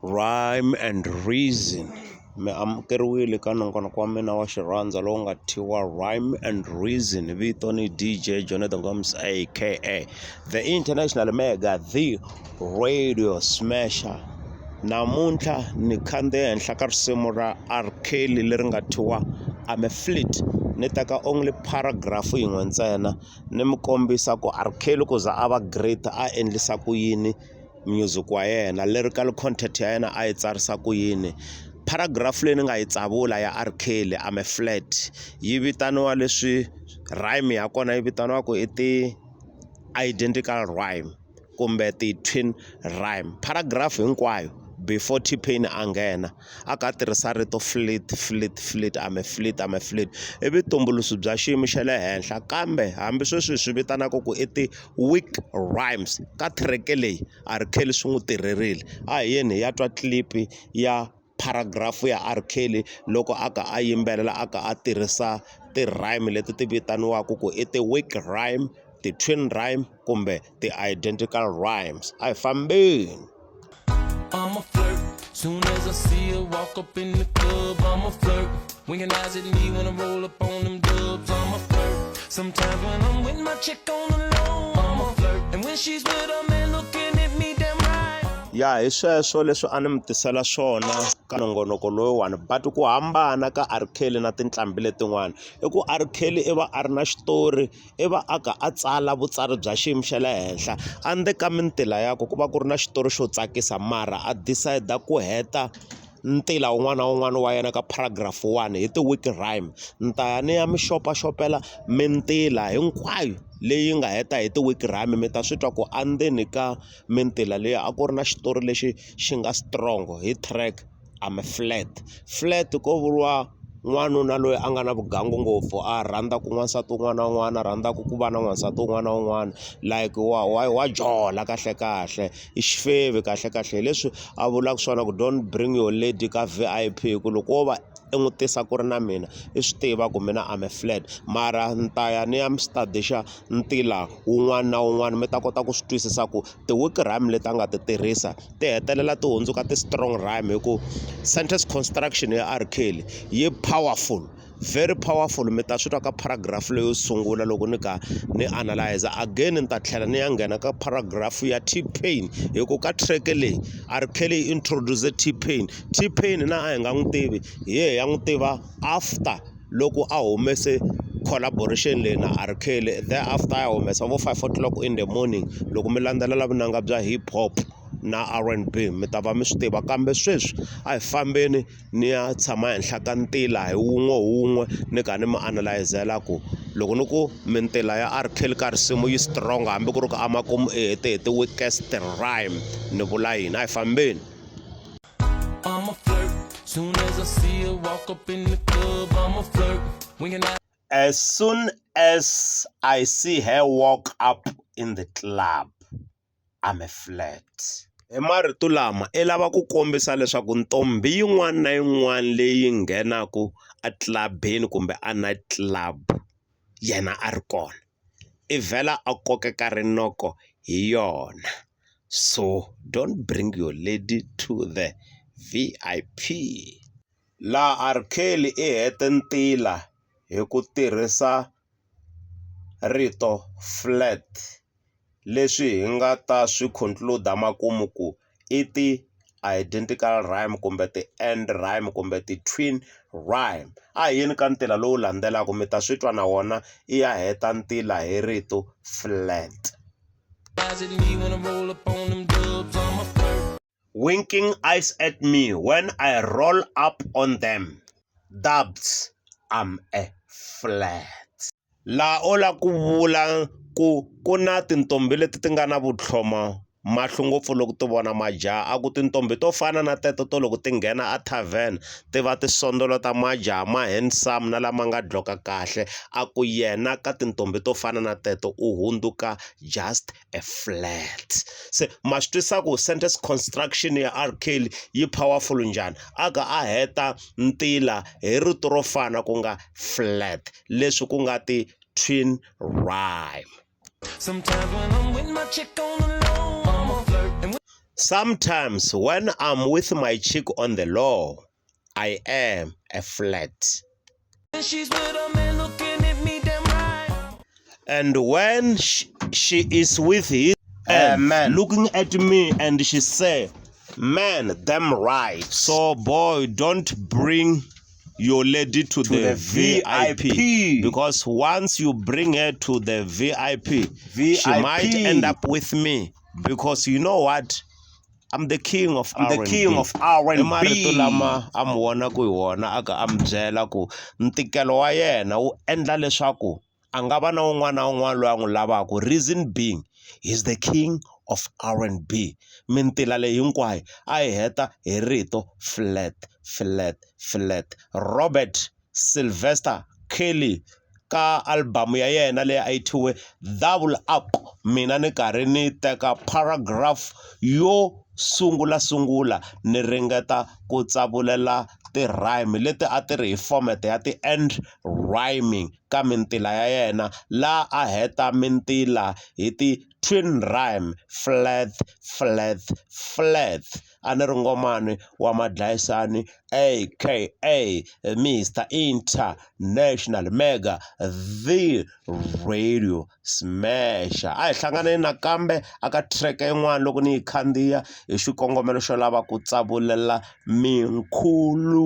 Rhyme and Reason. Mi amukeriwile ka nongonoko wa mina wa xirhandza lowu nga thyiwa Rhyme and Reason. Vito ni DJ Jonathan Gomes aka the international mega, the radio smasher. Namuntlha ni khandziye henhla ka risimu ra R Kelly leri nga thyiwa I'm a Fleet. Ni teka only paragraph yin'we ntsena ni mi kombisa ku R Kelly ku za a va great a endlisa ku yini music wa yena, lyrical content ya yena a yi tsarisa ku yini. Paragraph leyi ni nga yi tsavula ya R Kelly I'm a Flat yi vitaniwa leswi rhyme ya kona yi vitaniwa ku i ti-identical rhyme kumbe ti-twin rhyme. Paragraph hinkwayo before T-Pain a nghena a ka tirhisa rito fleet I'm a fleet i vutumbuluxi bya xiyimo xa le henhla, kambe hambi sweswi swi vitanaka ku i ti-weak rhymes ka track leyi R Kelly swi n'wi tirherile. A hi yeni hi ya twa clip ya paragraph ya R Kelly loko a ka a yimbelela a ka a tirhisa ti-rhyme leti ti vitaniwaka ku i ti-weak rhyme, ti-twin rhyme kumbe ti-identical rhymes. A hi fambeni. I'm a flirt. Soon as I see her walk up in the club, I'm a flirt. Winking eyes at me when I roll up on them dubs, I'm a flirt. Sometimes when I'm with my chick on the low, I'm a flirt. And when she's with a man looking at me damn right. Ya hi sweswo leswi a ni mi tisela swona ka nongonoko loyiwani, but ku hambana ka R Kelly na tinqambi letin'wana i ku R Kelly i va a ri na xitori, i va a ka a tsala vutsari bya xiyimo xa le henhla. Ande ka mintila yakwe ku va ku ri na xitori xo tsakisa, mara a decide ku heta ntila wun'wana na wun'wana wa yena ka paragraph 1 hi ti-weak rhyme. Ni ta ya ni ya mi xopaxopela mintila hinkwayo leyi nga heta hi ti-weak rhyme, mi ta swi twa ku andzeni ka mintila leyi a ku ri na xitori lexi xi nga strong hi track I'm a Flat. Ko vuriwa n'wanuna loyi a nga na vugangu ngopfu, a rhandza ku n'wansati wun'wana na wun'wana, a rhandzaka ku va na n'wansati wun'wana na wun'wana, like wa jola kahle i xifevi kahle hi leswi a vulaka swona ku don't bring your lady ka VIP, ku loko wo va i n'wi tisa ku ri na mina i swi tiva ku mina I'm a Flat. Mara ni ta ya ni ya mi study-xa ntila wun'wana na wun'wana mi ta kota ku swi twisisa ku ti-weak rhyme leti a nga ti tirhisa ti hetelela ti hundzuka ti-strong rhyme, hi ku sentence construction ya R Kelly yi powerful, very powerful. Mi ta swi twa ka paragraph leyo sungula loko ni ka ni analyze again. Ni ta tlhela ni ya nghena ka paragraph ya T-Pain hi ku ka track leyi R Kelly introduce T-Pain na a hi nga n'wi tivi, hi ye ya n'wi tiva after loko a humese collaboration leyi na R Kelly. There after ya humesa vo 5 o'clock in the morning, loko mi landzelela vunanga bya hip hop na R&B mi ta va mi swi tiva. Kambe sweswi a hi fambeni ni ya tshama henhla ka ntila hi wun'we ni ka ni mi analyzela ku loko ni ku mintila ya R Kelly ka risimu yi strong hambi ku ri ku amakumu i hete hi ti-weakest rhyme, ni vula yini? A hi fambeni. I'm a flirt. Soon as I see her walk up in the club, I'm a flirt. Winking eyes. As soon as I see her walk up in the club, I'm a Flat. Hi marito lama i lava ku kombisa leswaku ntombi yin'wana na yin'wana leyi nghenaka a clubini kumbe a night club yena a ri kona, i vhela a kokeka rinoko hi yona. So don't bring your lady to the VIP. La R Kelly i hete ntila hi ku tirhisa rito flat, leswi hi nga ta swi conclude makumu ku i ti-identical rhyme kumbe ti-end rhyme kumbe ti-twin rhyme. A hi yini ka ntila lowu landzelaka mi ta swi twa na wona i ya heta ntila hi rito flat. Winking eyes at me when I roll up on them dubs I'm a Flat. La ola ku vula ku na tintombi leti ti nga na vutlhoma mahlo ngopfu loko ti vona majaha, a ku tintombi to fana na teto to loko ti nghena a tavern ti va ti sondolota majaha ma handsome na lama nga dloka kahle. A ku yena ka tintombi to fana na teto u hundzuka just a Flat. Se ma swi twisisa ku sentence construction ya R Kelly yi powerful njhani. A ka a heta ntila hi rito ro fana ku nga Flat, leswi ku nga ti-twin rhyme. Sometimes when I'm with my chick on the low, I'm a flirt. Sometimes when I'm with my chick on the low, I am a flat. And she's with a man looking at me damn right. And when she is with his man looking at me and she say, man, damn right. So boy, don't bring your lady to the VIP, because once you bring her to the VIP, she might end up with me, because you know what, I'm the king of R&B. The king of R&B. Marito lama a mi vona ku hi wona aka a mi byela ku ntikelo wa yena wu endla leswaku a nga va na un'wana na un'wana loyi a n'wi lavaka. Reason being, he's the king of R&B. Mintila leyi hinkwayo a hi heta hi rito flat, flat, flat. Robert Sylvester Kelly ka album ya yena leyi a yi thyiwe Double Up, mina ni karhi ni teka paragraph yo sungula ni ringeta ku tsavulela ti-rhyme leti a ti ri hi format ya ti-end rhyming ka mintila ya yena, la a heta mintila hi ti-twin rhyme, flat, flat, flat. A ni ri ngomani wa madlayisani aka Mr International Mega the Radio Smasher. A hi hlanganeni nakambe aka track yin'wana loko ni yi khandziya hi xikongomelo xo lava ku tsavulela minkhuluko.